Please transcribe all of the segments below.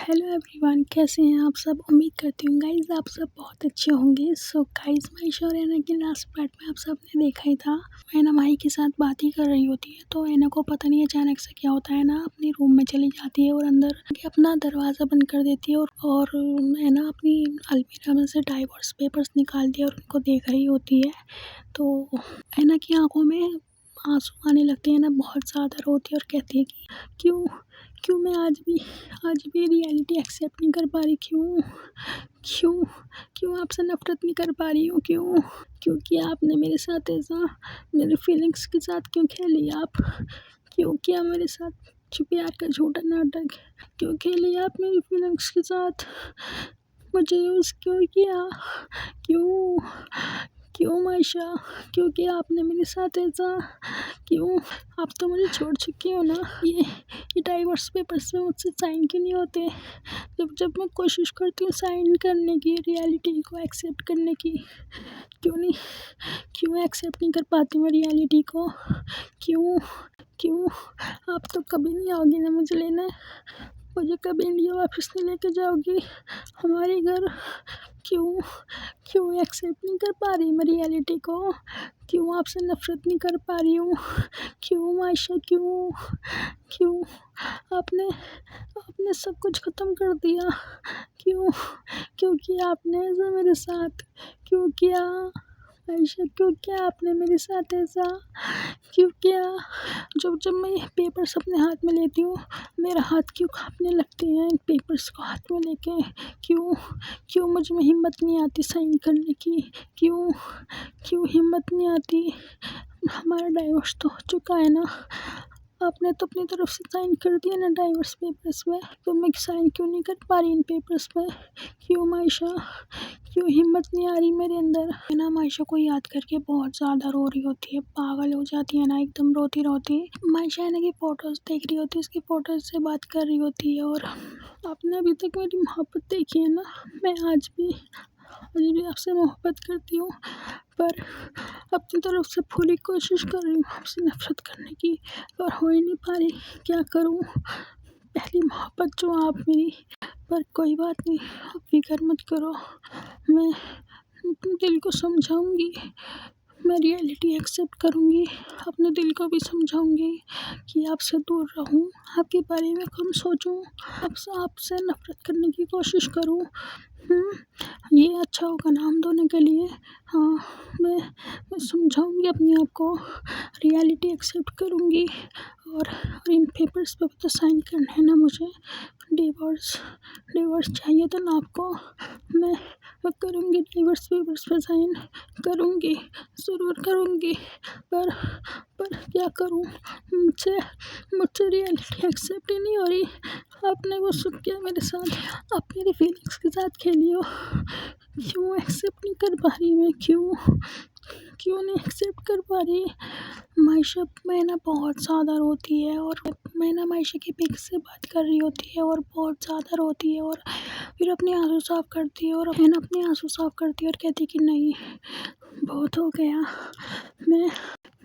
Hello everyone, कैसे हैं आप सब। उम्मीद करती हूँ गाइज़ आप सब बहुत अच्छे होंगे। सो गाइज़, माही और ऐना के लास्ट पार्ट में आप सब ने देखा ही था। ऐना माही के साथ बात ही कर रही होती है तो ऐना को पता नहीं अचानक से क्या होता है ना, अपने रूम में चली जाती है और अंदर अपना दरवाज़ा बंद कर देती है और ऐना अपनी अलमीरा में से डाइवोर्स पेपर्स निकालती है और उनको देख रही होती है। तो ऐना की आंखों में आंसू आने लगते हैं ना, बहुत ज़्यादा रोती है और कहती है कि क्यों क्यों मैं आज भी रियलिटी एक्सेप्ट नहीं कर पा रही। क्यों क्यों क्यों आपसे नफ़रत नहीं कर पा रही हूँ। क्योंकि आपने मेरे साथ ऐसा, मेरे फीलिंग्स के साथ क्यों खेली आप। क्यों किया मेरे साथ प्यार का झूठा नाटक। क्यों खेली आप मेरी फीलिंग्स के साथ। मुझे यूज़ क्यों किया। क्यों क्यों मायशा, क्यों किया आपने मेरे साथ ऐसा। क्यों आप तो मुझे छोड़ चुकी हो ना। ये डाइवोर्स पेपर्स में मुझसे साइन क्यों नहीं होते। जब मैं कोशिश करती हूँ साइन करने की, रियलिटी को एक्सेप्ट करने की, क्यों एक्सेप्ट नहीं कर पाती मैं रियलिटी को। क्यों क्यों आप तो कभी नहीं आओगी ना मुझे लेने। मुझे कभी इंडिया वापस नहीं लेके जाओगी हमारे घर। क्यों एक्सेप्ट नहीं कर पा रही मैं रियलिटी को। क्यों आपसे नफ़रत नहीं कर पा रही हूँ। क्यों मायशा, क्यों आपने सब कुछ ख़त्म कर दिया। क्यों किया आपने ऐसा मेरे साथ। क्यों किया आयशा, क्यों किया आपने मेरे साथ ऐसा। क्यों किया। जब मैं ये पेपर्स अपने हाथ में लेती हूँ, मेरा हाथ क्यों कांपने लगते हैं इन पेपर्स को हाथ में लेके। क्यों मुझ में हिम्मत नहीं आती साइन करने की। क्यों हिम्मत नहीं आती। हमारा डाइवोर्स तो हो चुका है ना। आपने तो अपनी तरफ से साइन कर दिया ना डाइवोर्स पेपर्स में, तो मैं साइन क्यों नहीं कर पा रही इन पेपर्स में। क्यों मायशा, क्यों हिम्मत नहीं आ रही मेरे अंदर। है ना, मायशा को याद करके बहुत ज़्यादा रो रही होती है, पागल हो जाती है ना, एकदम रोती रोती। मायशा है ना की फ़ोटोज़ देख रही होती है, उसकी फ़ोटोज़ से बात कर रही होती है। और आपने अभी तक मेरी मोहब्बत देखी है ना, मैं आज भी आपसे मोहब्बत करती हूँ, पर अपनी तरफ से पूरी कोशिश कर रही हूँ आपसे नफ़रत करने की, पर हो ही नहीं पा रही। क्या करूँ। पहली मोहब्बत जो आप मेरी। पर कोई बात नहीं, आप फ़िक्र मत करो। मैं अपने दिल को समझाऊँगी, मैं रियलिटी एक्सेप्ट करूँगी, अपने दिल को भी समझाऊँगी कि आपसे दूर रहूँ, आपके बारे में कम सोचूँ, आपसे नफ़रत करने की कोशिश करूँ। ये अच्छा होगा ना हम दोनों के लिए। हाँ, मैं समझाऊँगी अपने आप को, रियलिटी एक्सेप्ट करूँगी। और इन पेपर्स पे भी तो साइन करना है ना मुझे। डिवोर्स चाहिए था ना आपको। मैं करूँगी डिवोर्स पेपर्स पे साइन, करूँगी, ज़रूर करूँगी। पर क्या करूँ। मुझसे रियलिटी एक्सेप्ट ही नहीं हो रही। आपने वो सब किया मेरे साथ, आप मेरी फीलिंग्स के साथ खेली हो। क्यों एक्सेप्ट नहीं कर पा रही मैं। क्यों नहीं एक्सेप्ट कर पा रही। मायशा मैं ना बहुत ज़्यादा रोती है और मैं ना मायशा की पिक से बात कर रही होती है और बहुत ज़्यादा रोती है और फिर अपने आंसू साफ़ करती है और मैं ना अपने आंसू साफ़ करती है और कहती कि नहीं, बहुत हो गया।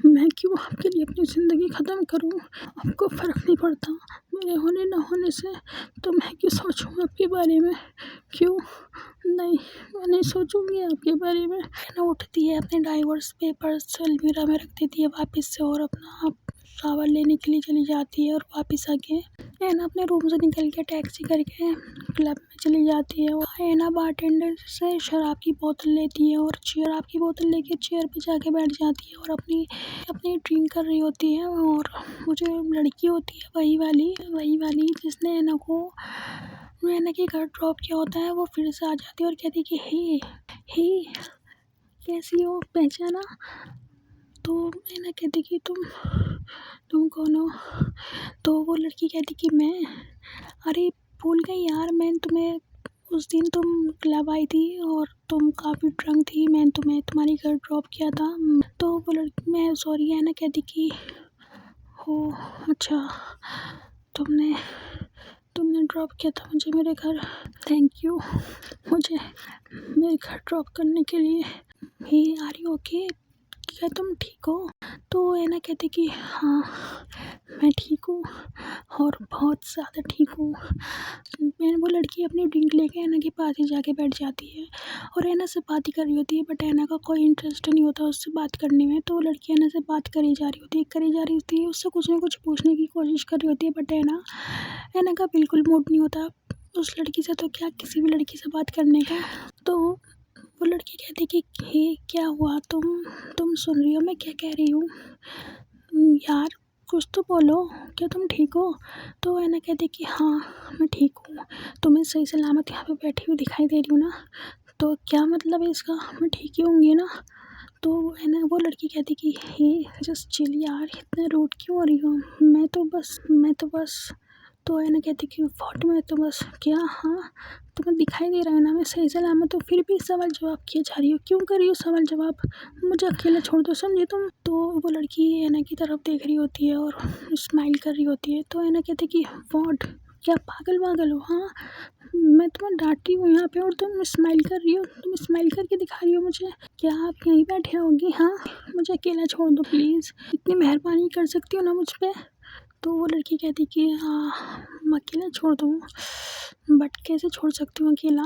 मैं क्यों आपके लिए अपनी ज़िंदगी ख़त्म करूँ। आपको फ़र्क नहीं पड़ता मेरे होने ना होने से, तो मैं क्यों सोचूँ आपके बारे में। क्यों नहीं, मैं नहीं सोचूँगी आपके बारे में। ना उठती है, अपने डाइवोर्स पेपर्स अलमीरा में रख देती है वापस से और अपना शावर लेने के लिए चली जाती है। और वापस आके ऐना अपने रूम से निकल के टैक्सी करके क्लब में चली जाती है। और ऐना बारटेंडर से शराब की बोतल लेती है और शराब की बोतल लेके चेयर पे जाके बैठ जाती है और अपनी ड्रिंक कर रही होती है। और वो जो लड़की होती है वही वाली जिसने ऐना के घर ड्रॉप किया होता है, वो फिर से आ जाती है और कहती है कि हे कैसी हो, पहचाना। तो ऐना कहती कि तुम कौन हो। तो वो लड़की कहती कि मैं, अरे भूल गई यार, मैं तुम्हें उस दिन तुम क्लब आई थी और तुम काफ़ी ड्रंक थी, मैंने तुम्हें तुम्हारे घर ड्रॉप किया था। तो वो लड़की, मैं सॉरी, ऐना कहती कि हो अच्छा, तुमने ड्रॉप किया था मुझे मेरे घर, थैंक यू मुझे मेरे घर ड्रॉप करने के लिए। हे आर यू ओके, क्या तुम ठीक हो? तो ऐना कहती कि हाँ मैं ठीक हूँ और बहुत ज़्यादा ठीक हूँ। मैं वो लड़की अपनी ड्रिंक लेके ऐना के पास ही जाके बैठ जाती है और ऐना से बात ही कर रही होती है, बट ऐना का कोई इंटरेस्ट नहीं होता उससे बात करने में। तो वो लड़की ऐना से बात करी जा रही होती है, उससे कुछ ना कुछ पूछने की कोशिश कर रही होती है, बट ऐना का बिल्कुल मूड नहीं होता उस लड़की से, तो क्या किसी भी लड़की से बात करने का। तो वो लड़की कहती कि हे क्या हुआ, तुम सुन रही हो मैं क्या कह रही हूँ? यार कुछ तो बोलो, क्या तुम ठीक हो? तो ऐना कहती कि हाँ मैं ठीक हूँ, तो मैं सही सलामत यहाँ पे बैठी हुई दिखाई दे रही हूँ ना, तो क्या मतलब है इसका, मैं ठीक ही होंगी ना। तो है ना वो लड़की कहती कि हे जस्ट चिल यार, इतना रूड क्यों हो रही हो, मैं तो बस। तो है ना कहती कि व्हाट, मैं तो बस क्या, हाँ तुम्हें दिखाई दे रहा है ना मैं सही सलामत, तो फिर भी सवाल जवाब किए जा रही हो, क्यों कर रही हो सवाल जवाब, मुझे अकेला छोड़ दो समझी तुम। तो वो लड़की ऐना की तरफ देख रही होती है और स्माइल कर रही होती है। तो ऐना कहती कि व्हाट, क्या पागल हो? हाँ मैं तुम्हें डांटी हूँ यहाँ पे और तुम स्माइल कर रही हो, तुम स्माइल करके दिखा रही हो मुझे, क्या आप यहीं बैठे होगी? हाँ मुझे अकेला छोड़ दो प्लीज़, इतनी मेहरबानी कर सकती हो ना मुझ पे। तो वो लड़की कहती कि हाँ मैं अकेला छोड़ दूँ, बट कैसे छोड़ सकती हूँ अकेला।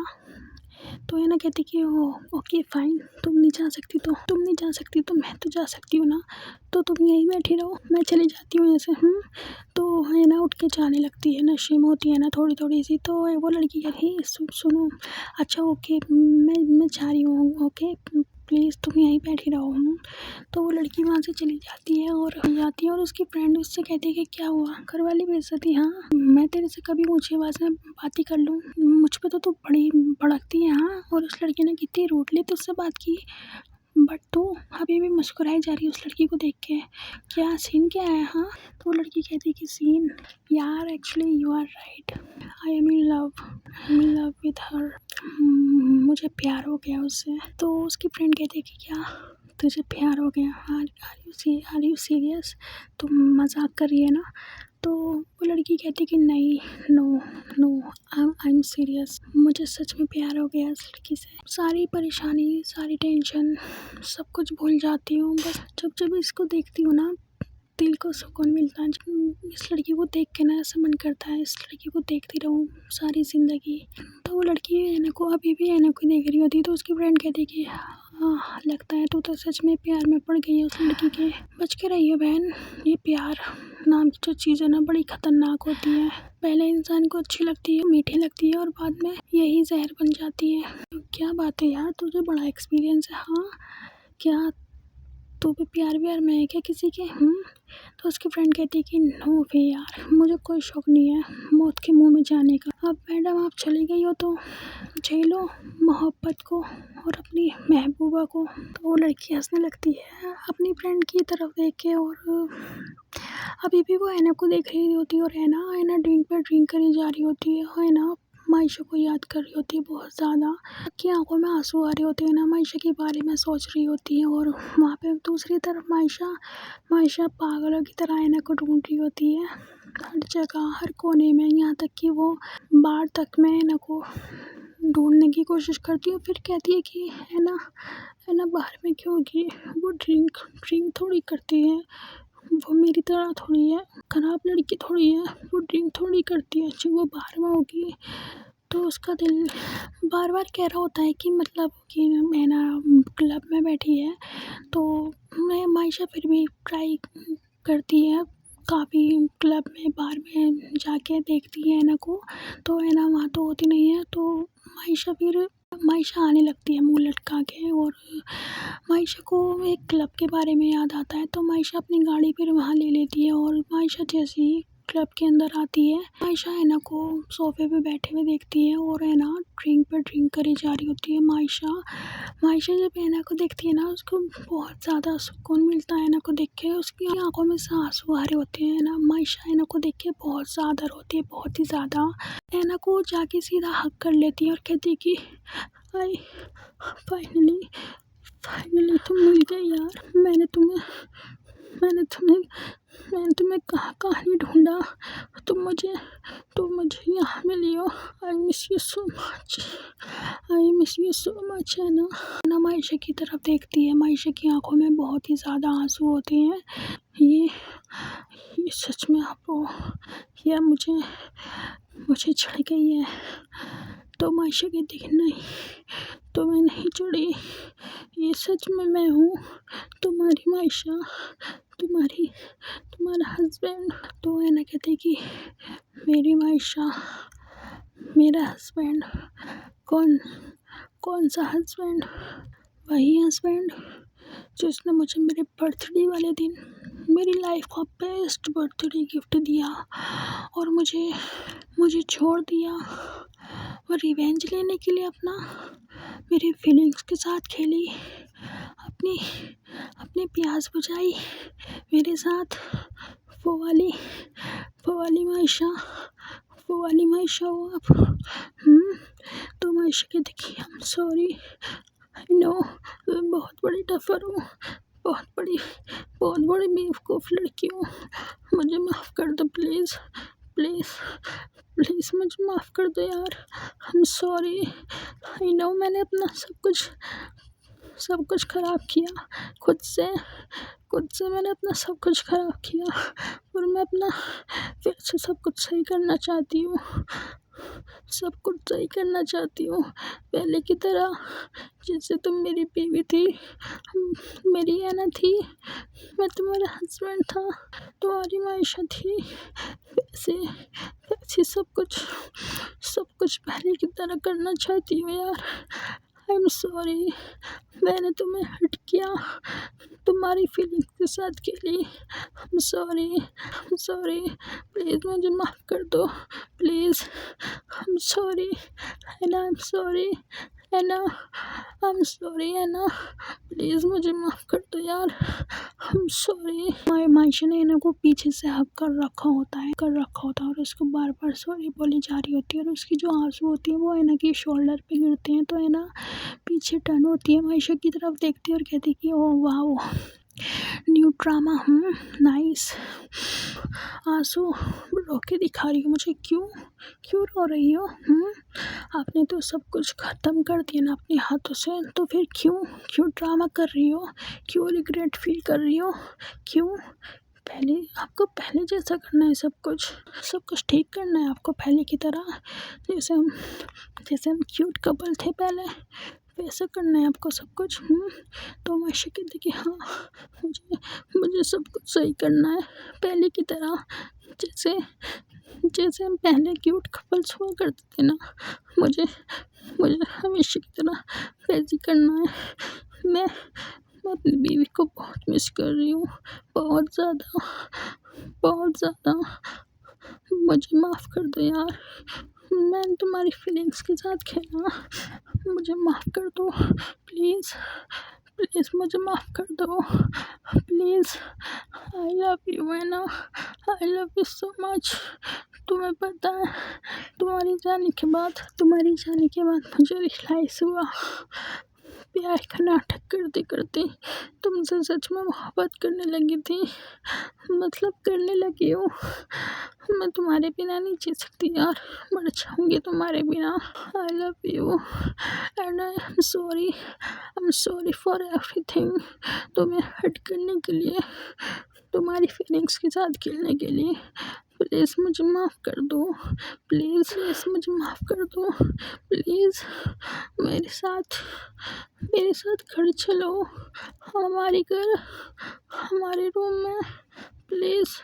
तो है ना कहती कि ओ ओके फ़ाइन, तुम नहीं जा सकती तो मैं तो जा सकती हूँ ना, तो तुम यहीं बैठी रहो, मैं चली जाती हूँ यहाँ से। तो है ना उठ के जाने लगती है, नशे में होती है ना थोड़ी थोड़ी सी। तो वो लड़की कहती सुनो, अच्छा ओके मैं जा रही हूँ, ओके प्लीज़ तुम यहीं बैठी रहो। तो वो लड़की वहाँ से चली जाती है और उसकी फ्रेंड उससे कहती है कि क्या हुआ, घर वाली बेइज्जती, हाँ मैं तेरे से कभी ऊँची आवाज़ में बात ही कर लूँ, मुझ पे तो तू बड़ी भड़कती है। हाँ और उस लड़की ने कितनी रूडली तुझसे बात की, बट तू अभी भी मुस्कुराई जा रही है उस लड़की को देख के, क्या सीन क्या है? हाँ तो वो लड़की कहती है कि सीन यार actually you are right, I am in love with her, मुझे प्यार हो गया उससे। तो उसकी फ्रेंड कहती है कि क्या तुझे प्यार हो गया, आर यू सीरियस, तुम मजाक कर रही है ना? तो वो लड़की कहती कि नहीं, नो आई एम सीरियस, मुझे सच में प्यार हो गया इस लड़की से, सारी परेशानी सारी टेंशन सब कुछ भूल जाती हूँ, बस जब इसको देखती हूँ ना दिल को सुकून मिलता है। इस लड़की को देख के ना ऐसा मन करता है इस लड़की को देखती रहूँ सारी ज़िंदगी। तो वो लड़की ऐना को अभी भी ऐना को देख रही होती है। तो उसकी फ्रेंड कहती है कि हाँ लगता है तू तो सच में प्यार में पड़ गई है उस लड़की के, बच के रही हो बहन, ये प्यार नाम की जो चीज़ है ना बड़ी ख़तरनाक होती है, पहले इंसान को अच्छी लगती है मीठी लगती है और बाद में यही जहर बन जाती है। तो क्या बात है यार, तुझे बड़ा एक्सपीरियंस है, हाँ क्या तू भी प्यार में है क्या किसी के? तो उसकी फ्रेंड कहती है कि नो वे यार, मुझे कोई शौक नहीं है मौत के मुंह में जाने का। अब मैडम आप चली गई हो तो झेलो मोहब्बत को और अपनी महबूबा को। तो वो लड़की हंसने लगती है अपनी फ्रेंड की तरफ देख के और अभी भी वो ऐना को देख रही होती है और ऐना ड्रिंक पे ड्रिंक करी जा रही होती है ऐना मायशा को याद कर रही होती है बहुत ज़्यादा, की आंखों में आंसू आ रहे होते हैं ना, मायशा के बारे में सोच रही होती है। और वहाँ पे दूसरी तरफ मायशा पागलों की तरह ऐना को ढूंढ रही होती है हर जगह हर कोने में, यहाँ तक कि वो बाहर तक में ऐना को ढूंढने की कोशिश करती है। फिर कहती है कि ऐना बाहर में क्यों होगी, वो ड्रिंक थोड़ी करती है, वो मेरी तरह थोड़ी है, खराब लड़की थोड़ी है, वो ड्रिंक थोड़ी करती है, जो वो बाहर में होगी। तो उसका दिल बार बार कह रहा होता है कि मतलब कि मैं ना क्लब में बैठी है। तो मैं मायशा फिर भी ट्राई करती है, काफ़ी क्लब में बार में जाके देखती है ऐना को, तो ऐना वहाँ तो होती नहीं है। तो मायशा आने लगती है मुंह लटका के और मायशा को एक क्लब के बारे में याद आता है। तो मायशा अपनी गाड़ी फिर वहाँ ले लेती है और मायशा जैसे ही क्लब के अंदर आती है मायशा ऐना को सोफे पे बैठे हुए देखती है और ऐना ड्रिंक पे ड्रिंक करी जा रही होती है। मायशा जब ऐना को देखती है ना उसको बहुत ज़्यादा सुकून मिलता है ऐना को देख के, उसकी आंखों में से आंसू आ रहे होते हैं ना। मायशा ऐना को देख के बहुत ज़्यादा रोती है, बहुत ही ज़्यादा। ऐना को जाके सीधा हक कर लेती है और कहती है कि आई फाइनली तुम मिल गए यार, मैंने तुम्हें मैंने तुम्हें कहाँ कहाँ नहीं ढूंढा, तुम मुझे यहाँ मिली हो। I miss you so much, I miss you so much. है ना मायशा की तरफ देखती है। मायशा की आंखों में बहुत ही ज़्यादा आंसू होते हैं। ये सच में आप हो या मुझे चढ़ गई है? तो मायशा कहती है नहीं, तो मैं नहीं चढ़ी, ये सच में मैं हूँ, तुम्हारी मायशा, तुम्हारा हस्बैंड। तो है ना कहती कि मेरी मायशा, मेरा हस्बैंड? कौन सा हस्बैंड? वही हस्बैंड जिसने मुझे मेरे बर्थडे वाले दिन मेरी लाइफ का बेस्ट बर्थडे गिफ्ट दिया और मुझे छोड़ दिया और रिवेंज लेने के लिए मेरी फीलिंग्स के साथ खेली, अपनी प्यास बुझाई मेरे साथ। वो वाली मायशा हो आप। तो मायशा कहती कि I am sorry, I know मैं बहुत बड़ी टफर हूँ, बहुत बड़ी बेवकूफ़ लड़की हूँ, मुझे माफ़ कर दो प्लीज़, मुझे माफ़ कर दो यार। I am sorry, I know मैंने अपना सब कुछ ख़राब किया, खुद से मैंने अपना सब कुछ ख़राब किया और मैं अपना फिर से सब कुछ सही करना चाहती हूँ, पहले की तरह जैसे तुम मेरी बीवी थी, मेरी ऐना थी, मैं तुम्हारा हस्बैंड था, तुम्हारी मायशा थी, वैसे सब कुछ पहले की तरह करना चाहती हूँ यार। आई एम सॉरी, मैंने तुम्हें हर्ट किया, तुम्हारी फीलिंग्स के साथ खेली। आई एम सॉरी, प्लीज़ मुझे माफ़ कर दो please. I am sorry Anna, I am sorry Anna, I am sorry Anna, please मुझे माफ़ कर दो यार। I am sorry. मायशा ने ऐना को पीछे से हक कर रखा होता है और उसको बार बार सॉरी बोली जा रही होती है और उसकी जो आंसू होती है वो ऐना की शोल्डर पे गिरते हैं। तो ऐना पीछे टर्न होती है, मायशा की तरफ देखती है और कहती है कि ओह वाह, न्यू ड्रामा, नाइस। आंसू रो के दिखा रही हो मुझे, क्यों रो रही हो? आपने तो सब कुछ ख़त्म कर दिया ना अपने हाथों से, तो फिर क्यों ड्रामा कर रही हो? क्यों रिग्रेट फील कर रही हो? क्यों? आपको पहले जैसा करना है, सब कुछ ठीक करना है आपको पहले की तरह, जैसे हम क्यूट कपल थे पहले, वैसा करना है आपको सब कुछ। तो मायशा कहती कि हाँ, मुझे सब कुछ सही करना है पहले की तरह, जैसे हम पहले क्यूट कपल्स हुआ करते थे ना, मुझे हमेशा की तरह वैसे करना है। मैं अपनी बीवी को बहुत मिस कर रही हूँ, बहुत ज़्यादा। मुझे माफ़ कर दो यार, मैंने तुम्हारी फीलिंग्स के साथ खेला, मुझे माफ़ कर दो प्लीज़, मुझे माफ़ कर दो please. I love you Anna, I love you so much. तुम्हें पता है, तुम्हारी जाने के बाद मुझे रियलाइज़ हुआ, प्यार का नाटक करते करते तुमसे सच में मोहब्बत करने लगी थी, करने लगी हूँ। मैं तुम्हारे बिना नहीं जी सकती यार, मर जाऊँगी तुम्हारे बिना। I love you and I am sorry for everything. तुम्हें हर्ट करने के लिए, तुम्हारी फीलिंग्स के साथ खेलने के लिए, प्लीज़ मुझे माफ़ कर दो, प्लीज़ मुझे माफ़ कर दो, प्लीज़ मेरे साथ घर चलो, हमारे रूम में, प्लीज़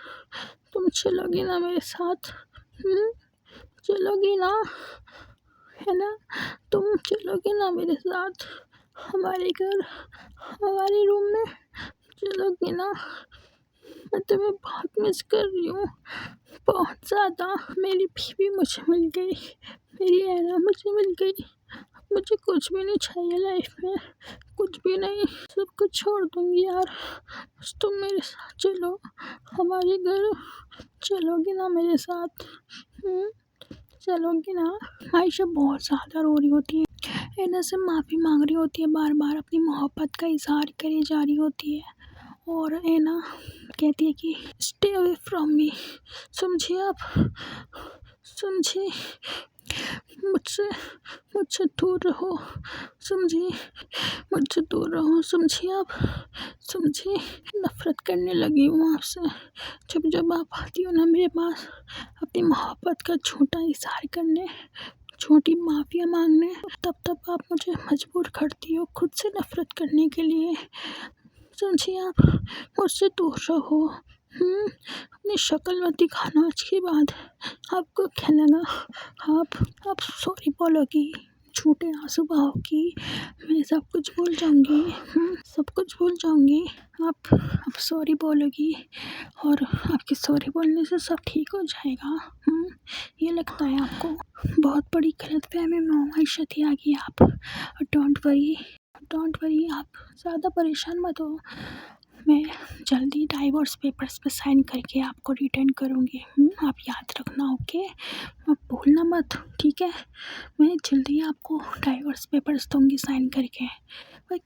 तुम चलोगी ना मेरे साथ? चलोगी ना, है ना? तुम चलोगी ना मेरे साथ हमारे घर, हमारे रूम में, चलोगी ना? मैं तुम्हें बहुत मिस कर रही हूँ, बहुत ज़्यादा। मेरी बीवी मुझे मिल गई, मेरी ऐना मुझे मिल गई, मुझे कुछ भी नहीं चाहिए लाइफ में, कुछ भी नहीं, सब कुछ छोड़ दूँगी यार, बस तुम मेरे साथ चलो हमारे घर, चलोगी ना मेरे साथ? चलोगी ना? मायशा बहुत ज़्यादा रो रही होती है, ऐना से माफ़ी मांग रही होती है, बार बार अपनी मोहब्बत का इजहार करी जा रही होती है और एना कहती है कि स्टे अवे फ्रॉम मी, समझिए आप, समझिए, मुझसे मुझसे दूर रहो, समझिए, मुझसे दूर रहो, समझिए आप, समझिए। नफरत करने लगी हूँ आपसे। जब जब आप आती हो ना मेरे पास अपनी मोहब्बत का झूठा इज़हार करने, छोटी माफ़िया मांगने, तब तब आप मुझे मजबूर करती हो खुद से नफरत करने के लिए। समझिए आप, मुझसे दूर रहो। अपनी शक्ल मत दिखाना आज के बाद। आपको क्या लगा आप सॉरी बोलोगी, झूठे आंसू बहाओगी, मैं सब कुछ भूल जाऊंगी, सब कुछ भूल जाऊंगी। आप सॉरी बोलोगी और आपके सॉरी बोलने से सब ठीक हो जाएगा। ये लगता है आपको। बहुत बड़ी गलतफहमी में आयशा त्यागी आप। डोंट वरी, आप ज़्यादा परेशान मत हो। मैं जल्दी डाइवोर्स पेपर्स पे साइन करके आपको रिटर्न करूँगी। आप याद रखना, ओके? आप भूलना मत, ठीक है? मैं जल्दी आपको डाइवोर्स पेपर्स दूँगी साइन करके। बट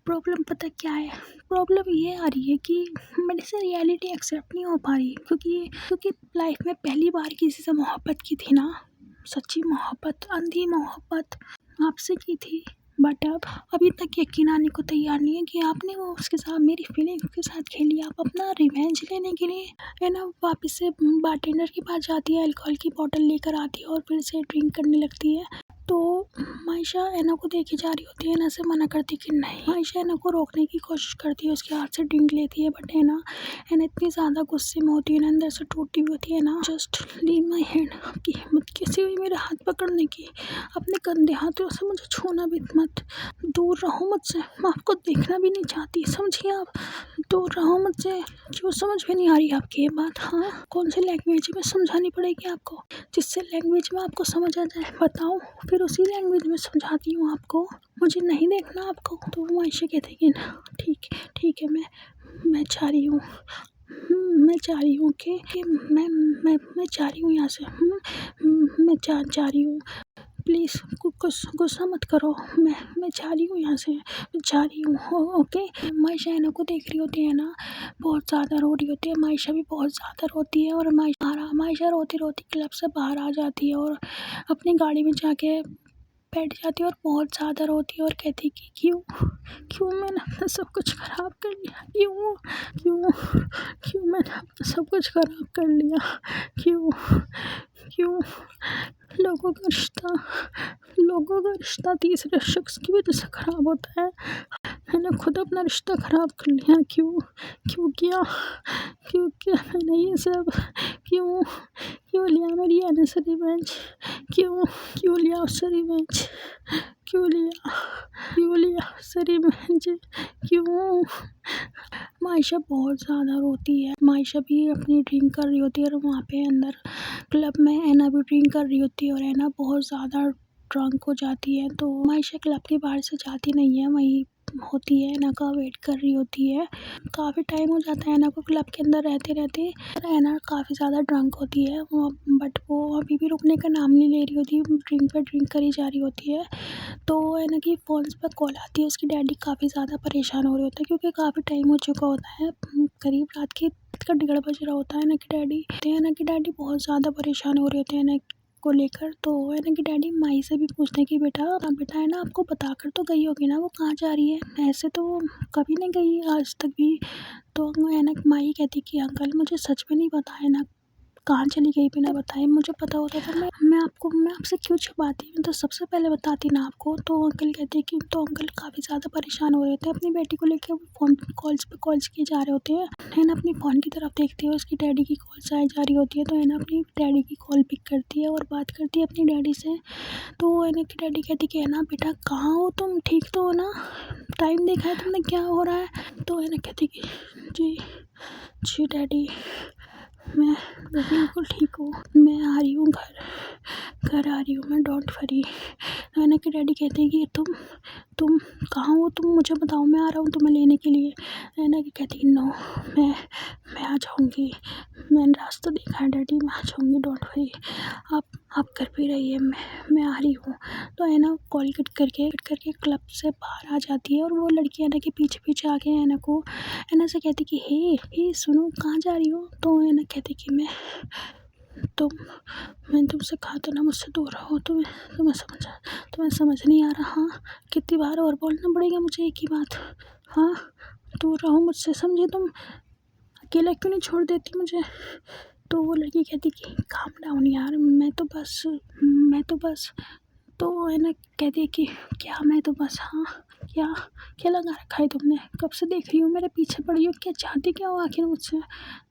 प्रॉब्लम पता क्या है? प्रॉब्लम ये आ रही है कि मेरे से रियलिटी एक्सेप्ट नहीं हो पा रही, क्योंकि लाइफ में पहली बार किसी से मोहब्बत की थी ना, सच्ची मोहब्बत, अंधी मोहब्बत आपसे की थी। बट अब अभी तक यकीन आने को तैयार नहीं है कि आपने वो उसके साथ मेरी फीलिंग्स के साथ खेली। आप अपना रिवेंज लेने के लिए है ना वापस से बारटेंडर के पास जाती है, अल्कोहल की बोतल लेकर आती है और फिर से ड्रिंक करने लगती है। तो मायशा ऐना को देखे जा रही होती है, ऐना से मना करती कि नहीं। मायशा ऐना को रोकने की कोशिश करती है, उसके हाथ से ड्रिंक लेती है, बट ऐना इतनी ज़्यादा गुस्से में होती है ना, अंदर से टूटी हुई होती है ना। Just leave my hand. आपकी हिम्मत कैसी हुई मेरे हाथ पकड़ने की? अपने गंदे हाथों से मुझे छूना भी मत, दूर रहो मुझसे। मैं आपको देखना भी नहीं चाहती, समझिए आप, दूर रहो मुझसे। क्यों समझ में नहीं आ रही आपकी ये बात? हाँ, कौन सी लैंग्वेज में समझानी पड़ेगी आपको, जिससे लैंग्वेज में आपको समझ आ जाए? बताओ, फिर उसी लैंग्वेज में समझाती हूँ आपको। मुझे नहीं देखना आपको। तो वो आयशा कहती है कि ठीक है, मैं जा रही हूँ। मैं जा रही हूँ कि मैं जा रही हूँ यहाँ से। मैं जा रही हूँ, प्लीज़ गुस्सा मत करो। मैं जा रही हूँ यहाँ से, जा रही हूँ, ओके? मायशा ऐना को देख रही होती है ना, बहुत ज़्यादा रो रही होती है। मायशा भी बहुत ज़्यादा रोती है और मायशा रोती रोती क्लब से बाहर आ जाती है और अपनी गाड़ी में जाके बैठ जाती है और बहुत ज़्यादा रोती है और कहती है कि क्यों मैंने अपना सब कुछ ख़राब कर लिया, क्यों मैंने अपना सब कुछ ख़राब कर लिया, क्यों लोगों का रिश्ता तीसरे शख्स की वजह से ख़राब होता है। मैंने खुद अपना रिश्ता ख़राब कर लिया। क्यों किया मैंने ये सब? क्यों लिया मेरी ऐना से रिवेंज? क्यों लिया उससे रिवेंज? क्यों लिया उससे रिवेंज? क्यों? मायशा बहुत ज़्यादा रोती है। मायशा भी अपनी ड्रिंक कर रही होती है और वहाँ पे अंदर क्लब में ऐना भी ड्रिंक कर रही होती है और ऐना बहुत ज़्यादा ड्रंक हो जाती है। तो मायशा क्लब के बाहर से जाती नहीं है, वहीं होती है, ऐना का वेट कर रही होती है। काफ़ी टाइम हो जाता है ऐना को क्लब के अंदर रहते। ऐना काफ़ी ज़्यादा ड्रंक होती है बट वो अभी भी रुकने का नाम नहीं ले रही होती, ड्रिंक पे ड्रिंक करी जा रही होती है। तो ऐना की फ़ोन पर कॉल आती है। उसकी डैडी काफ़ी ज़्यादा परेशान हो रहे होते हैं क्योंकि काफ़ी टाइम हो चुका होता है, करीब रात के 1:30 बज रहा होता है। ऐना की डैडी बहुत ज़्यादा परेशान हो रहे होते हैं ऐना को लेकर। तो ऐना की डैडी माई से भी पूछते हैं कि बेटा है ना, आपको बता कर तो गई होगी ना वो कहाँ जा रही है? ऐसे तो कभी नहीं गई आज तक भी। तो ऐना माई कहती कि अंकल मुझे सच में नहीं पता है ना कहाँ चली गई बिना बताए। मुझे पता होता तो मैं आपसे क्यों छुपाती? मैं तो सबसे पहले बताती ना आपको। तो अंकल कहते कि अंकल काफ़ी ज़्यादा परेशान हो रहे थे अपनी बेटी को लेकर। वो फ़ोन कॉल्स किए जा रहे होते हैं। है अपनी फ़ोन की तरफ देखती है, उसकी डैडी की कॉल्स आई जा रही होती है। तो है अपनी डैडी की कॉल पिक करती है और बात करती है अपनी डैडी से। तो है की डैडी कहती कि है ना बेटा कहाँ हो तुम, ठीक तो हो ना? टाइम देखा है तुमने क्या हो रहा है? तो है ना कहती कि जी डैडी मैं बिल्कुल ठीक हूँ, मैं आ रही हूँ घर आ रही हूँ मैं, डोंट वरी। ऐना के डैडी कहते हैं कि तुम कहाँ हो, तुम मुझे बताओ, मैं आ रहा हूँ तुम्हें लेने के लिए। ऐना की कहती है नो, मैं आ जाऊँगी, मैंने रास्ता देखा है डैडी, मैं आ जाऊँगी, डोंट वरी। आप आप घर पे रहिए, मैं आ रही हूँ। तो है ना कॉल कट करके क्लब से बाहर आ जाती है और वो लड़की है ना के पीछे पीछे आके है ना को है ना से कहती कि हे सुनो, कहाँ जा रही हो? तो है ना कहती कि तो मैंने तुमसे कहा था ना मुझसे दूर रहो। तुम्हें समझ नहीं आ रहा? हाँ, कितनी बार और बोलना पड़ेगा मुझे एक ही बात? हाँ, दूर रहो मुझसे, समझे तुम? अकेला क्यों नहीं छोड़ देती मुझे? तो वो लड़की कहती कि काम डाउन यार, मैं तो बस तो है ना कहती है कि क्या मैं तो बस, हाँ क्या क्या लगा रखा है तुमने? कब से देख रही हूँ मेरे पीछे पड़ी हो, क्या चाहती क्या हो आखिर मुझसे?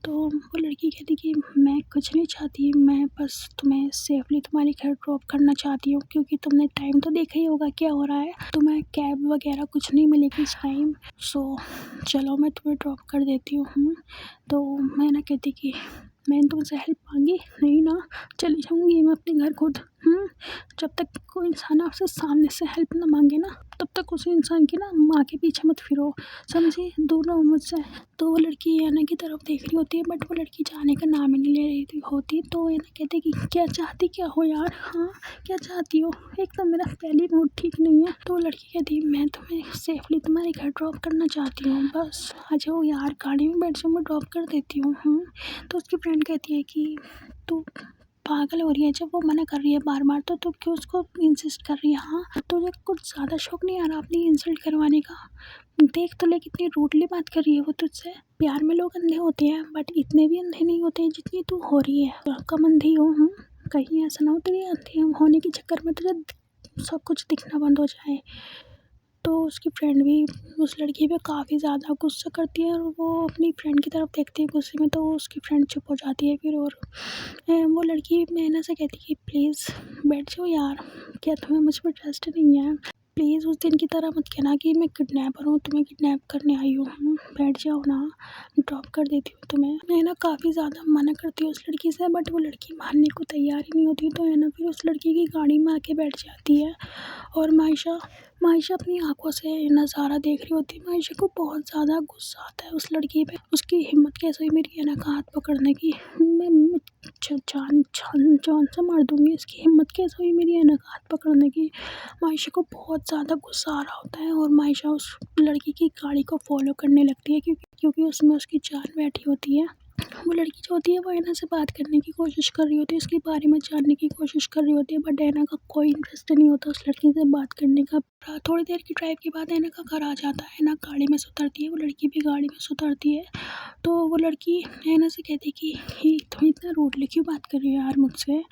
तो वो लड़की कहती कि मैं कुछ नहीं चाहती, मैं बस तुम्हें सेफली तुम्हारे घर ड्रॉप करना चाहती हूँ, क्योंकि तुमने टाइम तो देखा ही होगा क्या हो रहा है, तुम्हें कैब वगैरह कुछ नहीं मिलेगी इस टाइम। सो चलो मैं तुम्हें ड्रॉप कर देती हूँ। तो मैं ना कहती कि मैंने तुमसे हेल्प मांगी नहीं ना, चली जाऊँगी मैं अपने घर खुद। जब तक कोई इंसान आपसे सामने से हेल्प ना मांगे ना, तब तक उस इंसान की ना माँ के पीछे मत फिरो, समझी? दूर रहो मुझसे। तो वो लड़की एना की तरफ देख रही होती है, बट वो लड़की जाने का नाम ही नहीं ले रही होती। तो एना कहते कि क्या चाहती क्या हो यार? हाँ, क्या चाहती हो? एक तो मेरा पहली मूड ठीक नहीं है। तो वो लड़की कहती मैं तुम्हें सेफली तुम्हारे घर ड्रॉप करना चाहती हूँ, बस आ जाओ यार, गाड़ी में बैठ जाओ, मैं ड्रॉप कर देती हूँ। तो उसकी फ्रेंड कहती है कि तू पागल हो रही है, जब वो मना कर रही है बार बार तो तू क्यों उसको इंसिस्ट कर रही है? हाँ, तुझे कुछ ज़्यादा शौक नहीं आ रहा अपनी इंसल्ट करवाने का? देख तो ले कितनी रूडली बात कर रही है वो तुझसे। प्यार में लोग अंधे होते हैं, बट इतने भी अंधे नहीं होते जितनी तू हो रही है। कम अंधी हो। कहीं ऐसा ना हो तेरी अंधे होने के चक्कर में तुझे सब कुछ दिखना बंद हो जाए। तो उसकी फ्रेंड भी उस लड़की पे काफ़ी ज़्यादा गुस्सा करती है और वो अपनी फ्रेंड की तरफ देखती है गुस्से में। तो उसकी फ्रेंड चुप हो जाती है फिर, और वो लड़की मैना से कहती कि प्लीज़ बैठ जाओ यार, क्या तुम्हें मुझ पर ट्रस्ट नहीं है? प्लीज़ उस दिन की तरह मत कहना कि मैं किडनैपर हूँ, तुम्हें किडनैप करने आई हूँ। बैठ जाओ ना, ड्रॉप कर देती हूँ तुम्हें। मैं ना काफ़ी ज़्यादा मना करती हूँ उस लड़की से, बट वो लड़की मानने को तैयार ही नहीं होती। तो है ना फिर उस लड़की की गाड़ी में आके बैठ जाती है और मायशा अपनी आंखों से नज़ारा देख रही होती है। मायशा को बहुत ज़्यादा गुस्सा आता है उस लड़की पे। उसकी हिम्मत कैसे हुई मेरी अना का हाथ पकड़ने की? मैं जान से मार दूंगी, इसकी हिम्मत कैसे हुई मेरी अना का हाथ पकड़ने की? मायशा को बहुत ज़्यादा गुस्सा आ रहा होता है और मायशा उस लड़की की गाड़ी को फॉलो करने लगती है, क्योंकि उसमें उसकी जान बैठी होती है। वो लड़की जो होती है वो ऐना से बात करने की कोशिश कर रही होती है, उसके बारे में जानने की कोशिश कर रही होती है, बट ऐना का कोई इंटरेस्ट नहीं होता उस लड़की से बात करने का। थोड़ी देर की ड्राइव के बाद ऐना का घर आ जाता है। ऐना गाड़ी में सुधरती है, वो लड़की भी गाड़ी में सुधरती है। तो वो लड़की ऐना से कहती कि तुम इतना रूडली क्यों बात कर रही हो यार मुझसे?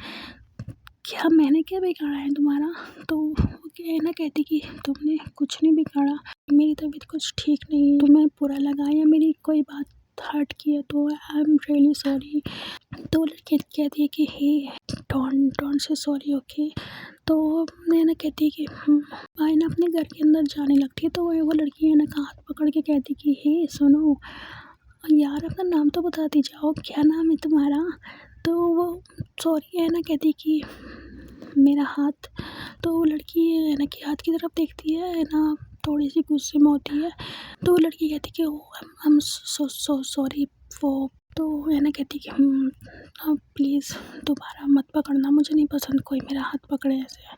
क्या मैंने क्या बिगाड़ा है तुम्हारा? तो वो ऐना कहती कि तुमने कुछ नहीं बिगाड़ा, मेरी तबीयत कुछ ठीक नहीं है, तुम्हें बुरा लगा या मेरी कोई बात हर्ट की है तो आई एम रियली सॉरी। तो वो लड़की कहती है कि डोंट से सॉरी, ओके। तो मैं ना कहती है कि आए ना अपने घर के अंदर जाने लगती है। तो वो लड़की है ना का हाथ पकड़ के कहती कि हे सुनो यार, अपना नाम तो बताती जाओ, क्या नाम है तुम्हारा? तो वो सॉरी है ना कहती कि मेरा हाथ। तो वो लड़की है ना कि हाथ की तरफ देखती है ना, थोड़ी सी गुस्से में होती है। तो वो लड़की कहती कि ओ आई एम सो सॉरी वो। तो है ना कहती कि प्लीज़ दोबारा मत पकड़ना, मुझे नहीं पसंद कोई मेरा हाथ पकड़े ऐसे।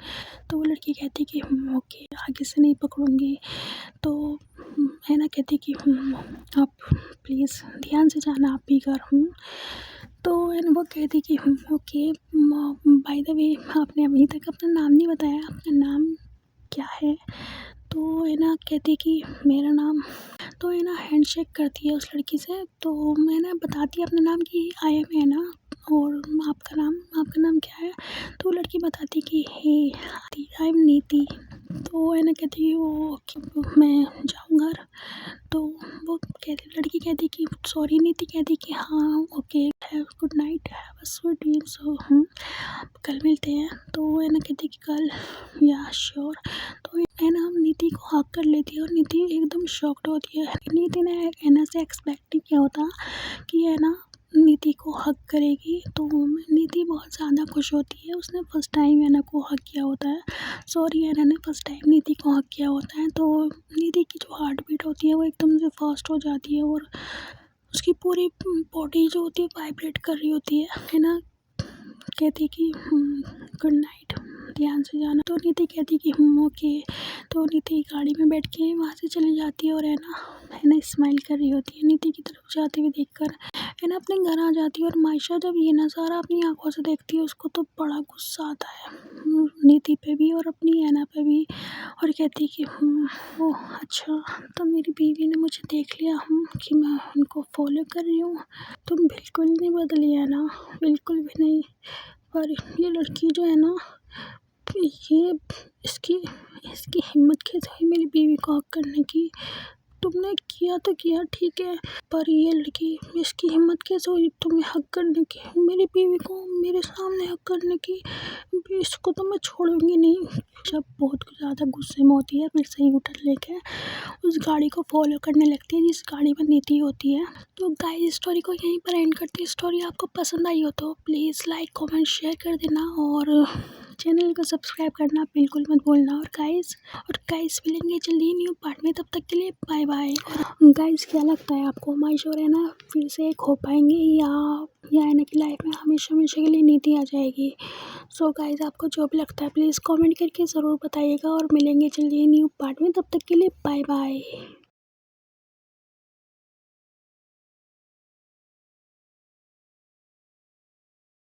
तो वो लड़की कहती कि ओके, आगे से नहीं पकड़ूँगी। तो है ना कहती कि आप प्लीज़ ध्यान से जाना आप भी घर। तो है ना वो कहती कि ओके। बाय द वे आपने अभी तक अपना नाम नहीं बताया, आपका नाम क्या है? तो है ना कहती कि मेरा नाम। तो है ना हैंडशेक करती है उस लड़की से। तो मैं ना बताती है अपना नाम कि आई एम है ना, और आपका नाम क्या है? तो वो लड़की बताती कि हे आई एम नीति। तो है ना कहती वो मैं जाऊँ घर? तो वो लड़की कहती कि सॉरी नीति। कहती कि हाँ okay, have good night, have a sweet dream. So कल मिलते हैं। तो वो है ना कहती कि कल, या श्योर। तो है ना हम नीति को हक कर लेती है और नीति एकदम शॉक्ड होती है। नीति ने ऐना से एक्सपेक्ट नहीं किया होता कि है ना नीति को हक करेगी। तो नीति बहुत ज़्यादा खुश होती है, उसने फर्स्ट टाइम ऐना को हक किया होता है। सॉरी, ऐना ने फर्स्ट टाइम नीति को हक किया होता है। तो नीति की जो हार्ट बीट होती है वो एकदम से फास्ट हो जाती है और उसकी पूरी बॉडी जो होती है वाइब्रेट कर रही होती है ना। कहती कि गुड नाइट, ध्यान से जाना। तो नीति कहती कि ओके। तो नीति गाड़ी में बैठ के वहाँ से चली जाती है और है ना स्माइल कर रही होती है नीति की तरफ जाते हुए देखकर। है ना अपने घर आ जाती है और मायशा जब ये नज़ारा अपनी आंखों से देखती है उसको तो बड़ा गुस्सा आता है नीति पे भी और अपनी ऐना पे भी। और कहती कि ओह अच्छा, तो मेरी बीवी ने मुझे देख लिया कि मैं उनको फॉलो कर रही हूँ। तुम बिल्कुल नहीं बदली है ना, बिल्कुल भी नहीं। पर ये लड़की जो है ना, ये इसकी इसकी हिम्मत कैसे हुई मेरी बीवी को हक करने की। तुमने किया तो किया ठीक है, पर ये लड़की, इसकी हिम्मत कैसे हुई तुम्हें हक करने की, मेरी बीवी को मेरे सामने हक करने की। इसको तो मैं छोड़ूंगी नहीं। जब बहुत ज़्यादा गुस्से में होती है फिर से स्कूटर लेके उस गाड़ी को फॉलो करने लगती है जिस गाड़ी में नीति होती है। तो गाइस स्टोरी को यहीं पर एंड करती है। स्टोरी आपको पसंद आई हो तो प्लीज़ लाइक कमेंट शेयर कर देना और चैनल को सब्सक्राइब करना बिल्कुल मत भूलना। और गाइस मिलेंगे जल्दी न्यू पार्ट में, तब तक के लिए बाय बाय। और गाइस क्या लगता है आपको, मायशा और है ना फिर से एक हो पाएंगे या है ना कि लाइफ में हमेशा हमेशा के लिए नीति आ जाएगी। सो गाइस आपको जो भी लगता है प्लीज़ कमेंट करके ज़रूर बताइएगा और मिलेंगे जल्दी न्यू पार्ट में, तब तक के लिए बाय बाय।